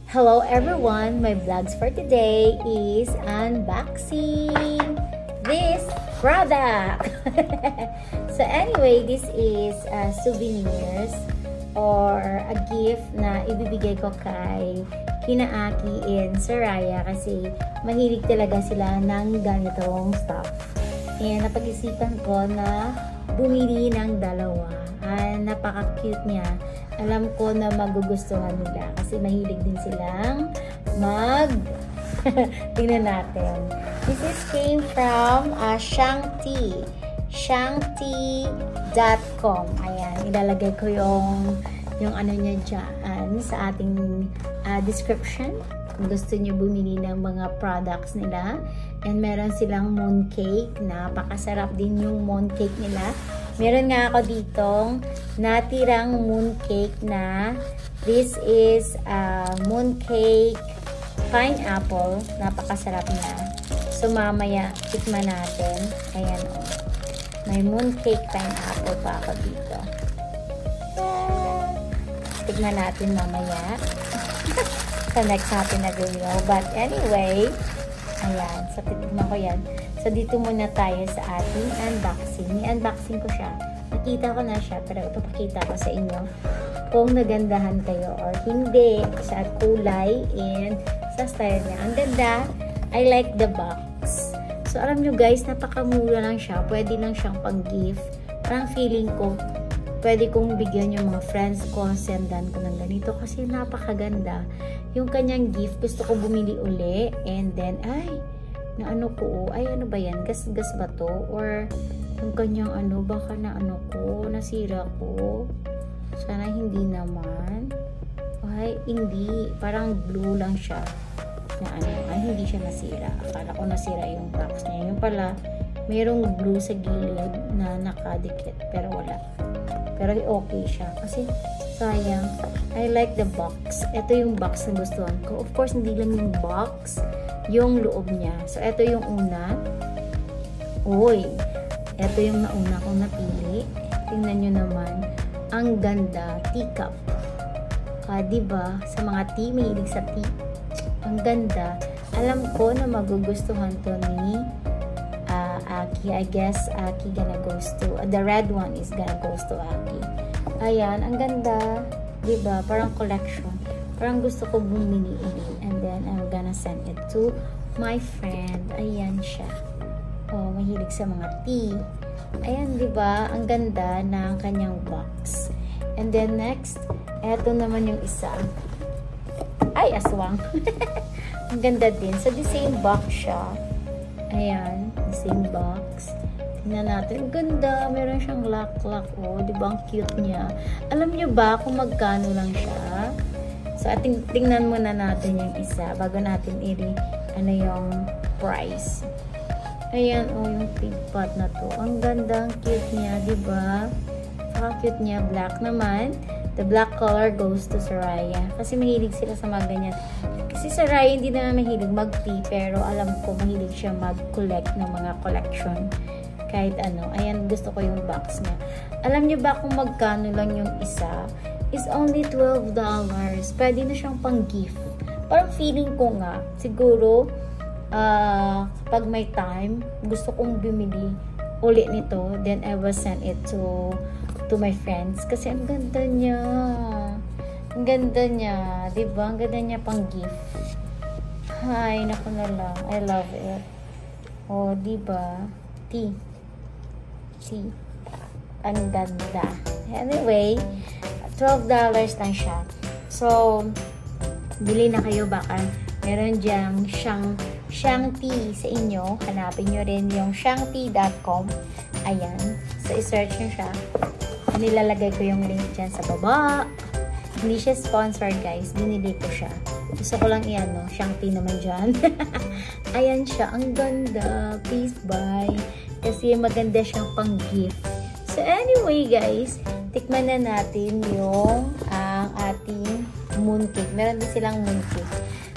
Hello everyone! My vlogs for today is unboxing this product. So anyway, this is souvenirs or a gift na ibibigay ko kay kina Aki and Saraya kasi mahilig talaga sila ng ganitong stuff. And napag-isipan ko na bumili ng dalawa. Napaka-cute niya. Alam ko na magugustuhan nila kasi mahilig din silang tingnan natin. This is came from Shangti. Shangti.com. Ayan, ilalagay ko yung ano niya dyan sa ating description. Kung gusto niyo bumili ng mga products nila. And meron silang mooncake. Napakasarap din yung mooncake nila. Meron nga ako ditong natirang mooncake na this is mooncake pineapple. Napakasarap na. So mamaya tikman natin. Ayan o. May mooncake pineapple pa ako dito. Tikman natin mamaya. Sa next natin na video. But anyway, ayan. So titikman ko yan. So, dito muna tayo sa ating unboxing. Ni-unboxing ko siya. Nakita ko na siya, pero ipapakita ko sa inyo kung nagandahan kayo or hindi sa kulay and sa style niya. Ang ganda. I like the box. So, alam nyo guys, napakamura lang siya. Pwede lang siyang pang-gift. Parang feeling ko, pwede kong bigyan yung mga friends ko, sendan ko ng ganito kasi napakaganda. Yung kanyang gift, gusto ko bumili uli and then, na ano ko, ano ba yan? Gas-gas ba to? Or yung kanyang baka na nasira ko. Sana hindi naman. Hindi. Parang blue lang siya. Na hindi siya nasira. Akala ko nasira yung box niya. Yung pala, mayroong blue sa gilid na nakadikit. Pero wala. Pero okay siya. Kasi, sayang. I like the box. Ito yung box na gustuhan ko. Of course, hindi lang yung box. Yung loob niya. So, ito yung una. Ito yung nauna kong napili. Tingnan nyo naman. Ang ganda. Teacup. Diba? Sa mga tea, mahilig sa tea. Ang ganda. Alam ko na magugustuhan to ni Aki. I guess Aki gonna goes to, the red one is gonna goes to Aki. Ayan. Ang ganda. Diba? Parang collection. Parang gusto ko bumili and then I'm gonna send it to my friend. Ayan siya. Mahilig sa mga tea. Ayan, di ba? Ang ganda ng kanyang box. And then next, eto naman yung isa. Aswang. Ang ganda din. So, the same box siya. Ayan, the same box. Tingnan natin. Ang ganda. Meron siyang lock-lock. Di ba? Ang cute niya. Alam niyo ba kung magkano lang siya? So, tingnan muna natin yung isa bago natin yung price. Ayan, yung pink pot na to. Ang ganda, ang cute niya, diba? Saka-cute niya. Black naman. The black color goes to Saraya. Kasi mahilig sila sa mga ganyan. Kasi Saraya hindi naman mahilig mag-tea, pero alam ko mahilig siya mag-collect ng mga collection. Kahit ano. Ayan, gusto ko yung box niya. Alam niyo ba kung magkano lang yung isa? Is only $12. Pwede na siyang pang-gift. Parang feeling ko nga, siguro, kapag may time, gusto kong bumili uli nito, then I will send it to my friends. Kasi ang ganda niya. Ang ganda niya. Diba? Ang ganda niya pang-gift. Naku na lang. I love it. Diba? Tea. Ang ganda. Anyway, $12 lang siya. So, bili na kayo baka meron diyang Shangti sa inyo. Hanapin nyo rin yung Shangti.com. Ayan. So, i-search nyo siya. Nilalagay ko yung link dyan sa baba. Hindi siya sponsored, guys. Binili ko siya. Gusto ko lang Shangti naman dyan. Ayan siya. Ang ganda. Please buy. Kasi maganda siyang pang-gift. So, anyway, guys, tikman na natin yung ating mooncake. Meron din silang mooncake.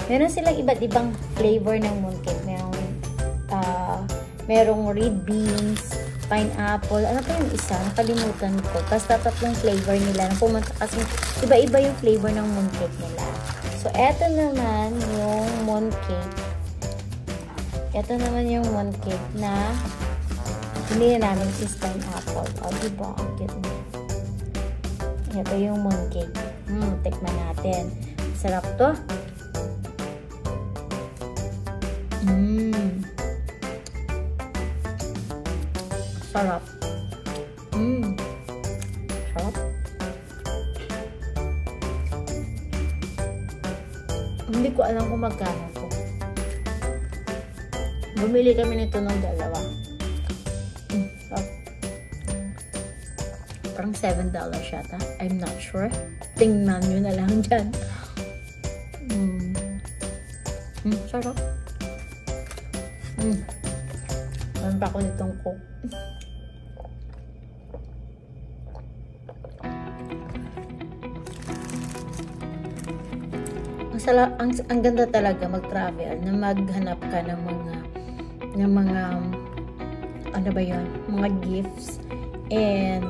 Meron silang iba't ibang flavor ng mooncake. Merong red beans, pineapple. Ano pa yung isa? Nakalimutan ko. Basta tatlong flavor nila. Pumunta kasi iba-iba yung flavor ng mooncake nila. So, eto naman yung mooncake. Ito naman yung mooncake na hindi na namin is pineapple. O, diba? Ang cute niya. Ito yung mooncake. Tikman natin. Sarap to. Sarap. Sarap. Hindi ko alam kung magkano to. Bumili kami nito ng dalawa. Sarap. Parang $7 yata. I'm not sure. Tingnan nyo na lang dyan. Sarap. Meron pa ako nitong Coke. Ang ganda talaga mag-travel na maghanap ka ng mga ano ba yun? Mga gifts and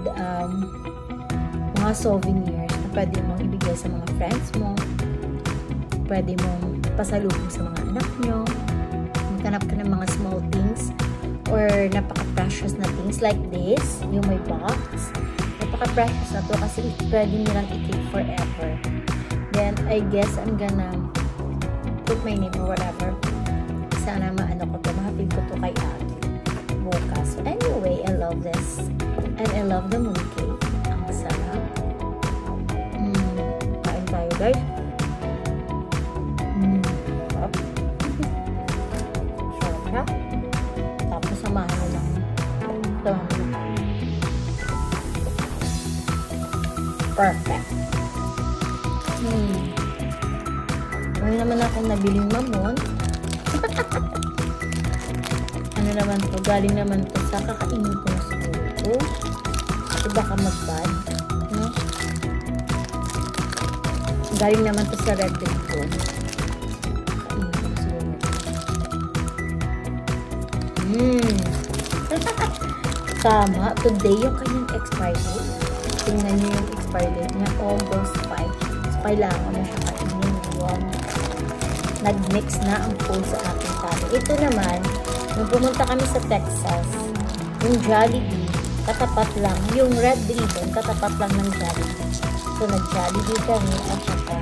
mga souvenirs na pwede mong ibigay sa mga friends mo, pwede mong pasalubong sa mga anak nyo, maghanap ka ng mga small things or napaka-precious na things like this, yung may box. Napaka-precious na to kasi pwede nilang i-keep forever. Then, I guess I'm gonna put my name or whatever. Sana maano ko to, mahapin ko to kay Aki bukas. So, anyway, I love this. And I love the mooncake. Ang sarap. Kain tayo, guys. Sarap. Sarap na. Tapos, samahan mo lang. Perfect. Ano naman akong nabiling mamon. Ano naman to? Galing naman to sa kakainin ko na siguro. Ito baka mag-bad. No? Galing naman to sa Red Ribbon. Kakainin ko na siguro. Tama. Today yung kanyang expiry date. Tingnan nyo yung expiry date niya. August 5. Kailangan na siya kainin. Nag-mix na ang food sa ating tali. Ito naman, nung pumunta kami sa Texas, yung Jollibee, katapat lang. Yung Red Ribbon, katapat lang ng Jollibee. So, nag-Jollibee kami at saka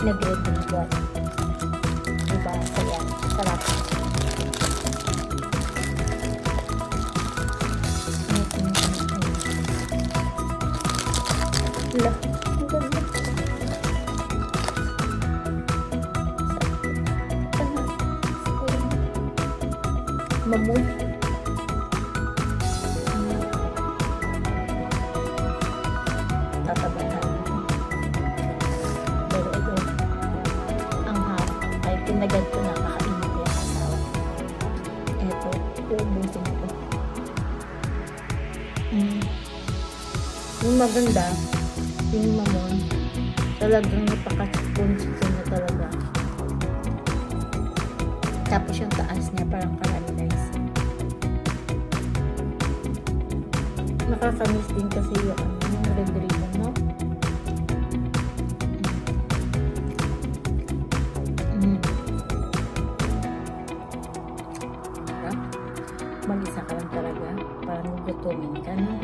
nag-Red Ribbon. Diba? So, yan. Sarap. Wala. Ang ganda. Mamon. Tatabahan. Pero ito, ang hap ay pinagad ko na kakainin ko yung asawa. Ito, uubusin ko. Yung maganda, yung mamon, talagang napaka-spongy na talaga. Tapos yung taas niya parang caramelized. Nakakamiss din kasi yung Red Ribbon, no? Mag-isa ka lang talaga para gugutumin ka, no?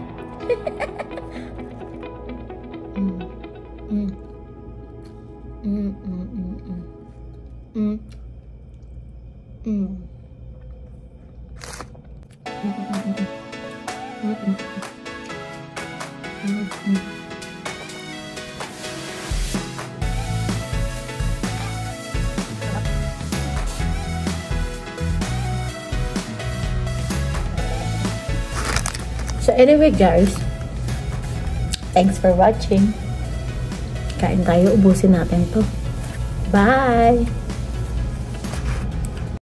So anyway guys, thanks for watching. Kain tayo, ubusin natin to. Bye!